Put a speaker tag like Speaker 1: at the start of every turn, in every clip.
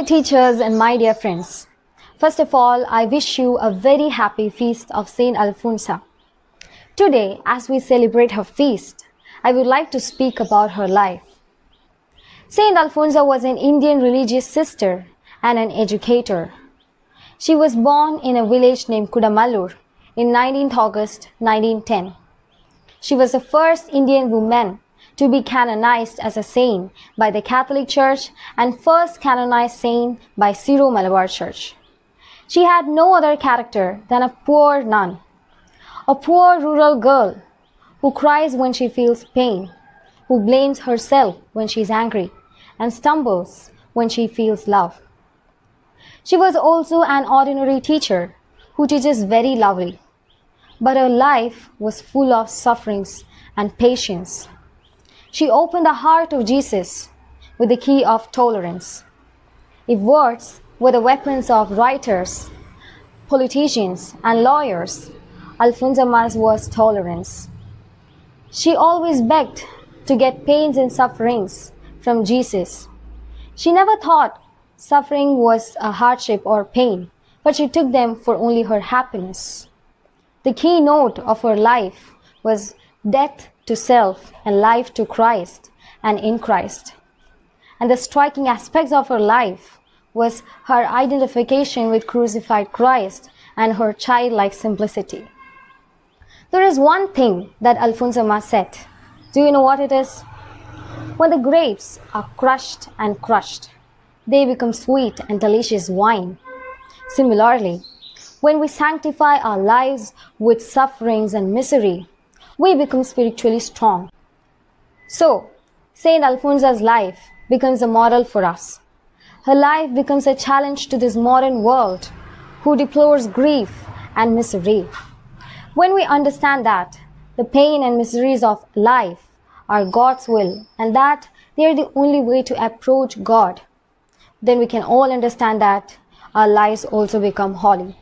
Speaker 1: dear teachers and my dear friends, first of all, I wish you a very happy feast of Saint Alfonsa. Today, as we celebrate her feast, I would like to speak about her life. Saint Alfonsa was an Indian religious sister and an educator. She was born in a village named Kudamallur in 19th August 1910. She was the first Indian woman to be canonized as a saint by the Catholic Church and first canonized saint by Syro-Malabar Church. She had no other character than a poor nun, a poor rural girl who cries when she feels pain, who blames herself when she is angry, and stumbles when she feels love. She was also an ordinary teacher who teaches very loudly, but her life was full of sufferings and patience. She opened the heart of Jesus with the key of tolerance. If words were the weapons of writers, politicians, and lawyers, Alfonsa Mas was tolerance. She always begged to get pains and sufferings from Jesus. She never thought suffering was a hardship or pain, but she took them for only her happiness. The keynote of her life was death to self and life to Christ and in Christ. And the striking aspects of her life was her identification with crucified Christ and her childlike simplicity. There is one thing that Alfonsa Mas said. Do you know what it is? When the grapes are crushed and crushed, they become sweet and delicious wine. Similarly, when we sanctify our lives with sufferings and misery, we become spiritually strong. So, Saint Alfonsa's life becomes a model for us. Her life becomes a challenge to this modern world who deplores grief and misery. When we understand that the pain and miseries of life are God's will and that they are the only way to approach God, then we can all understand that our lives also become holy.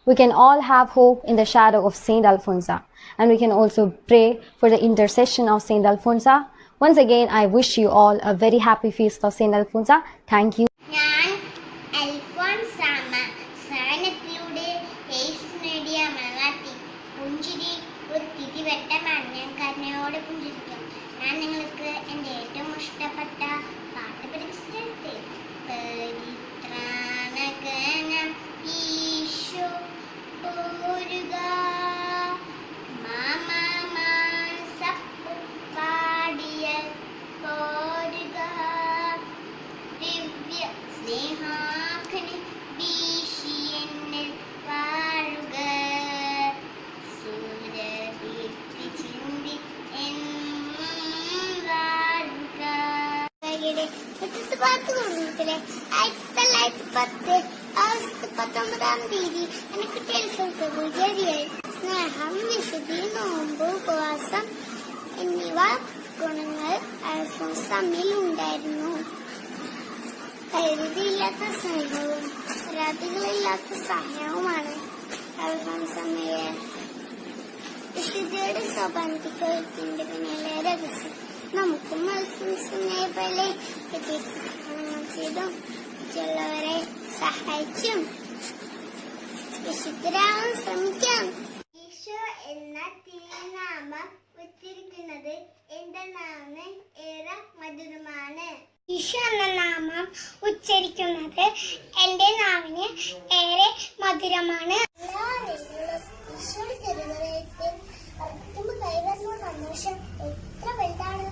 Speaker 1: We can all have hope in the shadow of Saint Alfonsa, and we can also pray for the intercession of Saint Alfonsa. Once again, I wish you all a very happy feast of Saint Alfonsa. Thank you.
Speaker 2: ഞാൻ അൽഫോൻസാമ്മ സഹനത്തിലൂടെ യേശു നേടിയ മലയാളത്തിൽ പുഞ്ചിരി ഒരു തിരിവട്ടമാണ്. ഞാൻ കരുണയോടെ പുഞ്ചിരിക്കും. ഞാൻ നിങ്ങൾക്ക് എൻ്റെ ഏറ്റവും ഇഷ്ടപ്പെട്ട പാട്ട് പഠിപ്പിച്ചിട്ടുണ്ട്. പരിത്രാണകനം ഈശോ പോരുക മാമാസപ്പു പാടിയ പോരുക ദിവ്യ സ്നേഹാഗ്നി വീശി എന്നിൽ വാഴുക സൂര്യദീപ്തി ചിന്തി എന്നും വാഴുക. പാട്ട് കൊടുത്തില്ലേ 1910 ആഗസ്റ്റ് 19 തീയതി എനിക്ക് ടെലിഫോൺ സർജറിയായി. സ്നേഹം, വിശുദ്ധി, നോമ്പ്, ഉപവാസം എന്നിവ ഗുണങ്ങൾ അൽഫോൻസാമ്മയിൽ ഉണ്ടായിരുന്നു. പരിധിയില്ലാത്ത സ്നേഹവും പരാതികളില്ലാത്ത സഹായവുമാണ് അൽഫോൻസാമ്മയെ വിശുദ്ധിയുടെ സൗഭാഗ്യത്തിന്റെ പിന്നിലെ രഹസ്യം. നമുക്കും അൽഫോൻസാമ്മയെ പോലെ ചെയ്തും മറ്റുള്ളവരെ സഹായിച്ചും വിശുദ്ധരാകാൻ ശ്രമിക്കാം. ഈശോ എന്ന തിരുനാമം ഉച്ചരിക്കുന്നത് എന്റെ നാമം ഏറെ മധുരമാണ്. ഈശോ എന്ന നാമം ഉച്ചരിക്കുന്നത് എന്റെ നാവിന് ഏറെ മധുരമാണ്. ഈശോയുടെ തിരുവചനത്തിൽ അർപ്പണ കൈവരുന്ന സന്തോഷം എത്ര വലുതാണ്.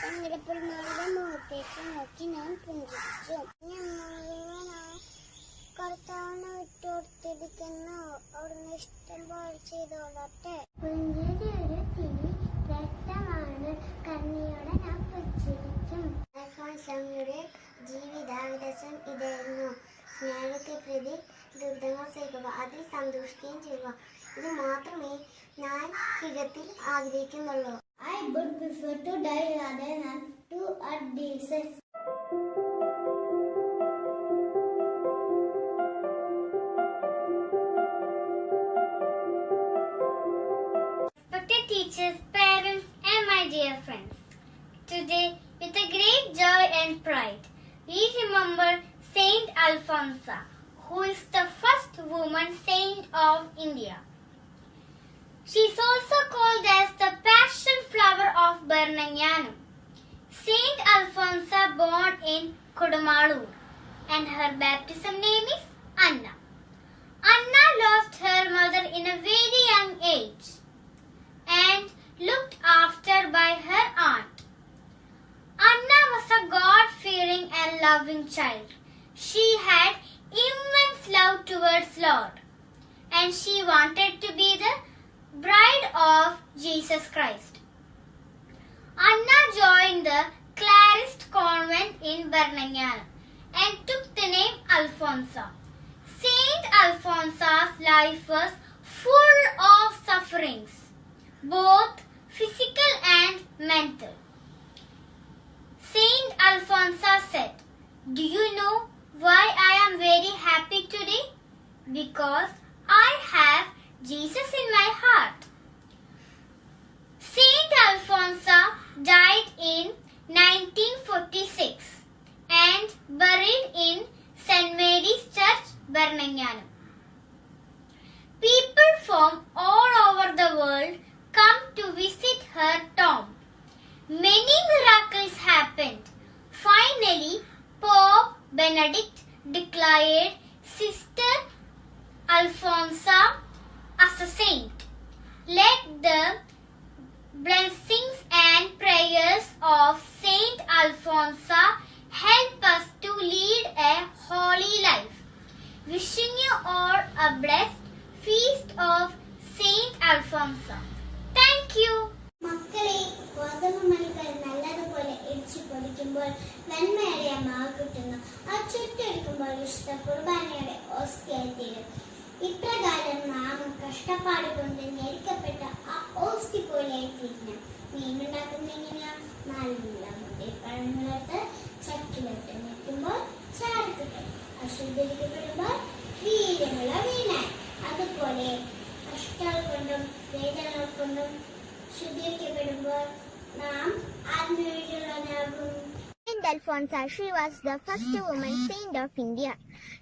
Speaker 2: സങ്കടപ്പെടുന്നവരുടെ മുഖത്തേക്ക് നോക്കി ഞാൻ പുഞ്ചിരിച്ചു. കർത്താവിനെ വിട്ടുകൊടുത്തിരിക്കുന്നു. അവിടുന്ന് ഇഷ്ടം പോലെ ചെയ്തോളട്ടെ. പുഞ്ചിരി ഒരു തിരി രക്തമാണ്. കണ്ണിയോടെ ഞാൻ പുഞ്ചിരിക്കും. അൽഫോൻസാമ്മയുടെ ജീവിതാന്തസം ഇതായിരുന്നു. സ്നേഹത്തെ പ്രതി ദുരിതങ്ങൾ സഹിക്കുക, അതിൽ സന്തോഷിക്കുകയും ചെയ്യുക. ഇത് മാത്രമേ ഞാൻ യുഗത്തിൽ ആഗ്രഹിക്കുന്നുള്ളൂ. I would prefer to die rather than to abdicate. teachers, parents, and my dear friends. Today, with a great joy and pride, we remember Saint Alphonsa, who is the first woman saint of India. She is also called as the passion flower of Bernanyanam. Saint Alphonsa born in Kodumalur, and her baptism name is Anna. Anna lost her mother in a very young age and looked after by her aunt. Anna was a God-fearing and loving child. She had immense love towards Lord, and she wanted to be the bride of Jesus Christ. Anna joined the Clarist convent in Bernanyanam and took the name Alphonsa. Saint Alphonsa's life was full of sufferings, both physical and mental. Saint Alphonsa said, "Do you know why I am very happy today? Because I have Jesus in my heart." Saint Alphonsa died in 1946 and buried in St. Mary's Church, Bernanyanam. People from all over the world come to visit her tomb. Many miracles happened. Finally, Pope Benedict declared Sister Alphonsa as a saint. Let the blessings and prayers of Saint Alphonsa help us to lead a holy life. Wishing you all a blessed feast of Saint Alphonsa. Thank you. മക്കളെ, ഗോതമ്പ് മണികൾ നല്ലതുപോലെ ഇടിച്ചു പൊടിക്കുമ്പോൾ നന്മയുടെ മാവ് കിട്ടുന്നു. ആ ചുറ്റെടുക്കുമ്പോൾ വിശുദ്ധ കുർബാനയുടെ ഓസ്തിയായി തീരും. ഇപ്രകാരം നാം കഷ്ടപ്പാട് കൊണ്ട് ഞെരുക്കപ്പെട്ട ആ ഓസ്തി പോലെ തീരണം. മീനുണ്ടാക്കുന്ന എങ്ങനെയാ? നല്ല മുട്ടപ്പഴങ്ങളെടുത്ത് ചക്കിലിട്ട് നിൽക്കുമ്പോൾ ചാരക്കിട്ടും. അശുദ്ധീകരിക്കപ്പെടുമ്പോൾ വീര്യമുള്ള വീണാൻ. അതുപോലെ കഷ്ടങ്ങൾ കൊണ്ടും വേദനകൾ കൊണ്ടും ശുദ്ധീകരിക്കപ്പെടുമ്പോൾ നാം ആത്മീയരാകും. Saint Alphonsa, she was the first woman saint of India.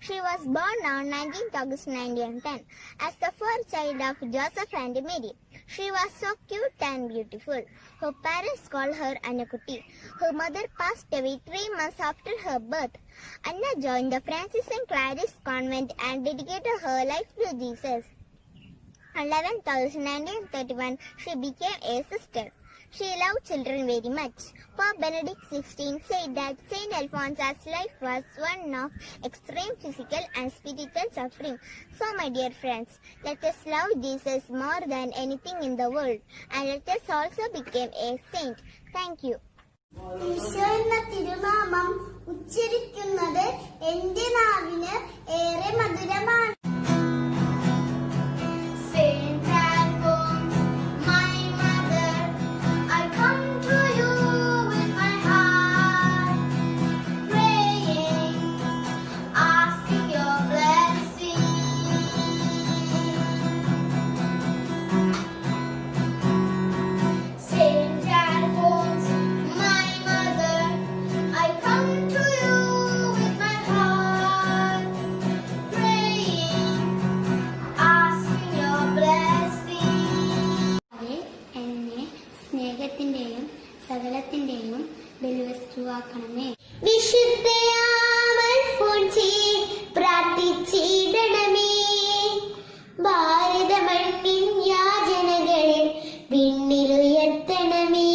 Speaker 2: She was born on 19th August 1910 as the fourth child of Joseph and Mary. She was so cute and beautiful. Her parents called her Annakutti. Her mother passed away 3 months after her birth. Anna joined the Franciscan Clarist convent and dedicated her life to Jesus. On 11th August 1931, she became a sister. She loved children very much. Pope Benedict XVI said that Saint Alphonsa's life was one of extreme physical and spiritual suffering. So, my dear friends, let us love Jesus more than anything in the world, and let us also become a saint. Thank you. Isho എന്ന തിരുനാമം ഉച്ചരിക്കുന്നത് എന്റെ നാവിന് ഏറെ മധുരമാണ്. സ്നേഹത്തിന്റെയും സകലത്തിന്റെയും ബലിവസ്തുവാക്കണമേ. വിശുദ്ധയാമൽഫോൻസയെ പ്രാർത്ഥിച്ചിടണമേ. ഭാരതമണ്ണിൻ യാചനകളിൽ വിണ്ണിലുയർത്തണമേ.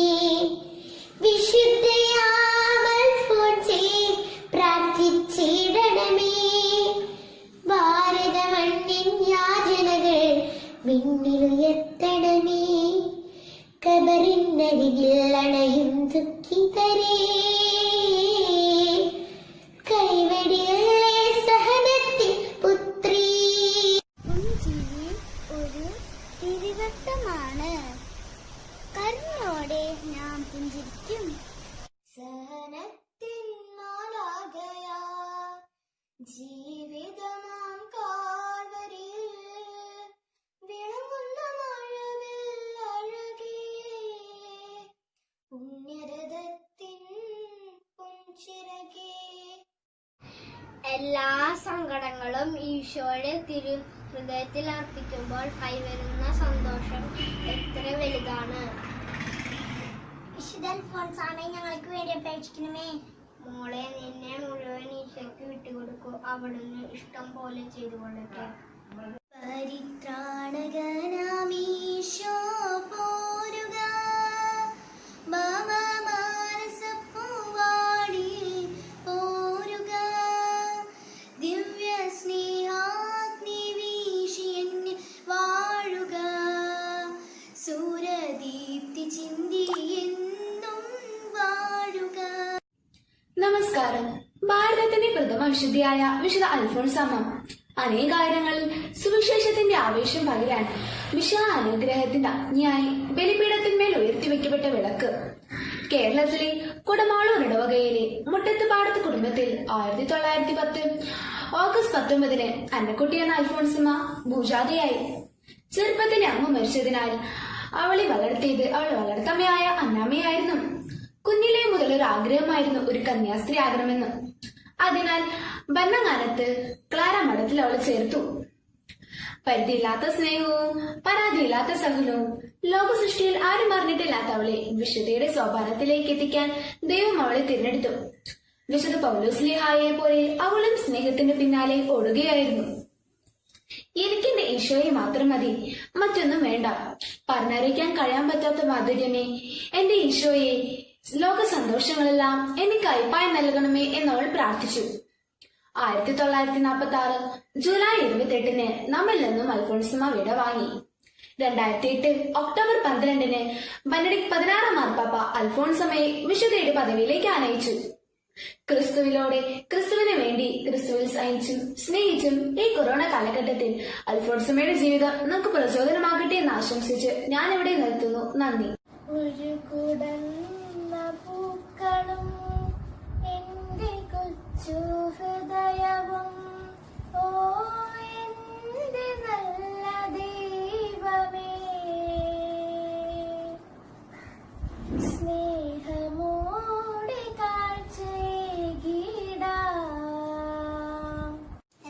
Speaker 2: വിശുദ്ധയാമൽഫോൻസയെ പ്രാർത്ഥിച്ചിടണമേ. ഭാരതമണ്ണിൻ യാചനകളിൽ വിണ്ണിലുയർത്തണമേ. കബറിനരികിൽ അണയും ദുഃഖിതരേ, കൈവടിയല്ലേ സഹനത്തിൻ പുത്രീ. പുഞ്ചിരി ഒരു തിരിവട്ടമാണ്. കരുണയോടെ നാം പുഞ്ചിരിക്കും. സഹനത്തിൻ മാലാഖയാ ജീവിതമാം കാൽവരിയിൽ വിളങ്ങുന്ന മഴവിൽ അഴകേ. എല്ലാ സങ്കടങ്ങളും ഈശോയുടെ തിരുഹൃദയത്തിൽ അർപ്പിക്കുമ്പോൾ കൈവരുന്ന സന്തോഷം എത്ര വലുതാണ്. വിശുദ്ധ അൽഫോൻസാമേ, ഞങ്ങൾക്ക് വേണ്ടി അപേക്ഷിക്കണമേ. മോളെ, നിന്നെ മുഴുവൻ ഈശോയ്ക്ക് വിട്ടുകൊടുക്കൂ. അവിടുന്ന് ഇഷ്ടം പോലെ ചെയ്തു കൊള്ളട്ടെ. പരിത്രാണകനാമീശോ പോരുക, മാനസപ്പൂവാടി പോരുക, ദിവ്യ സ്നേഹാഗ്നി വീശി എന്നിൽ വാഴുക, സൂര്യദീപ്തി ചിന്തി എന്നും വാഴുക.
Speaker 3: നമസ്കാരം. ഭാരതത്തിന്റെ പ്രഥമ വിശുദ്ധിയായ വിശുദ്ധ അൽഫോൻസാമ്മ അനേകായിരങ്ങളിൽ സുവിശേഷത്തിന്റെ ആവേശം പകരാൻ വിശാല അനുഗ്രഹത്തിന്റെ അഗ്നിയായി ബലിപീഠത്തിന്മേൽ ഉയർത്തിവെക്കപ്പെട്ട വിളക്ക്. കേരളത്തിലെ കുടമാളൂർ ഇടവകയിലെ മുട്ടത്തുപാടത്ത് കുടുംബത്തിൽ 1910 ഓഗസ്റ്റ് 19 അന്നക്കുട്ടി എന്ന അൽഫോൻസമ്മ ഭൂജാതയായി. ചെറുപ്പത്തിന്റെ അമ്മ മരിച്ചതിനാൽ അവളെ വളർത്തിയത് അവളുടെ വളർത്തമ്മയായ അന്നാമ്മയായിരുന്നു. കുഞ്ഞിലെ മുതൽ ഒരു ആഗ്രഹമായിരുന്നു ഒരു കന്യാസ്ത്രീ ആകണമെന്ന്. അതിനാൽ ഭരണകാലത്ത് ക്ലാര മഠത്തിൽ അവളെ ചേർത്തു. പരിധിയില്ലാത്ത സ്നേഹവും പരാതിയില്ലാത്ത സഹനവും ലോക സൃഷ്ടിയിൽ ആരും അറിഞ്ഞിട്ടില്ലാത്ത അവളെ വിശുദ്ധയുടെ സോപാനത്തിലേക്ക് എത്തിക്കാൻ ദൈവം അവളെ തിരഞ്ഞെടുത്തു. വിശുദ്ധ പൗലോസ്ലീഹായെ പോലെ അവളും സ്നേഹത്തിന്റെ പിന്നാലെ ഓടുകയായിരുന്നു. എനിക്കെന്റെ ഈശോയെ മാത്രം മതി, മറ്റൊന്നും വേണ്ട. പറഞ്ഞറിയിക്കാൻ കഴിയാൻ പറ്റാത്ത മാധുര്യമേ, എന്റെ ഈശോയെ, ലോക സന്തോഷങ്ങളെല്ലാം എനിക്ക് അയ്പായി നൽകണമേ എന്നവൾ പ്രാർത്ഥിച്ചു. 1946 ജൂലൈ 28 നമ്മിൽ നിന്നും അൽഫോൻസമ്മ വിട വാങ്ങി. 2008 ഒക്ടോബർ 12 ബെനഡിക്ട് 16 മാർപ്പാപ്പ അൽഫോൻസമ്മയെ വിശുദ്ധയുടെ പദവിയിലേക്ക് ആനയിച്ചു. ക്രിസ്തുവിലൂടെ ക്രിസ്തുവിന് വേണ്ടി ക്രിസ്തുവിൽ സഹിച്ചും സ്നേഹിച്ചും ഈ കൊറോണ കാലഘട്ടത്തിൽ അൽഫോൻസമ്മയുടെ ജീവിതം നമുക്ക് പ്രചോദനമാകട്ടെ എന്ന് ആശംസിച്ച് ഞാൻ ഇവിടെ നിർത്തുന്നു. നന്ദി.
Speaker 2: ഒരു കുടന്ന പൂക്കളും എന്റെ കൊച്ചു ഹൃദയവും, ഓ എന്റെ നല്ല ദൈവമേ, സ്നേഹമോടെ കാഴ്ചയിടാം.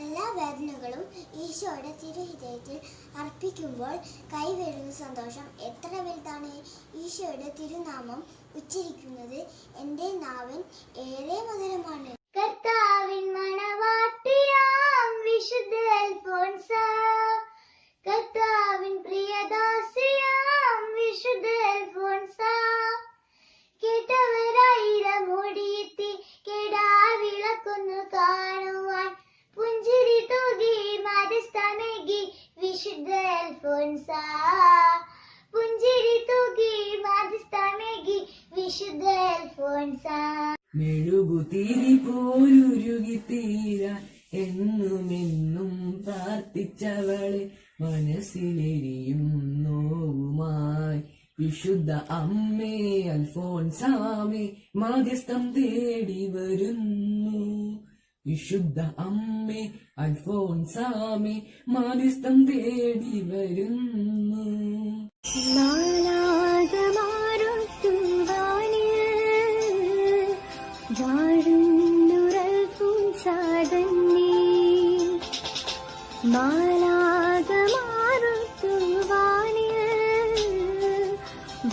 Speaker 2: എല്ലാ വേദനകളും ഈശോയുടെ തിരുഹൃദയത്തിൽ അർപ്പിക്കുമ്പോൾ കൈവരുന്ന സന്തോഷം എത്ര വലുതാണ്. ഈശോയുടെ തിരുനാമം ഉച്ചരിക്കുന്നത് എൻ്റെ നാവിൻ ഏറെ മധുരമാണ്. കർത്താവിൻ മണവാട്ടിയാം വിശുദ്ധ അൽഫോൻസ, കർത്താവിൻ പ്രിയദാസിയാം വിശുദ്ധ അൽഫോൻസ, കേട്ടവരായിരം ഓടിയെത്തി കെടാവിളക്കൊന്നു കാണുവാൻ പുഞ്ചിരി തൂകി മധ്യസ്ഥമേകി വിശുദ്ധ അൽഫോൻസ, പുഞ്ചിരി തൂകി മധ്യസ്ഥമേകി വിശുദ്ധ അൽഫോൻസ.
Speaker 4: മെഴുകുതിരി പോലുരുകി തീരാൻ എന്നുമെന്നും പ്രാർത്ഥിച്ചവളെ മനസ്സിലെരിയും നോവുമായി വിശുദ്ധ അമ്മേ അൽഫോൻസാമേ മാധ്യസ്ഥം തേടി വരുന്നു. വിശുദ്ധ അമ്മേ അൽഫോൻസാമേ മാധ്യസ്ഥം തേടി വരുന്നു.
Speaker 2: മാലാകമാരുത്തുവാനിൽ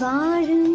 Speaker 2: വാഴും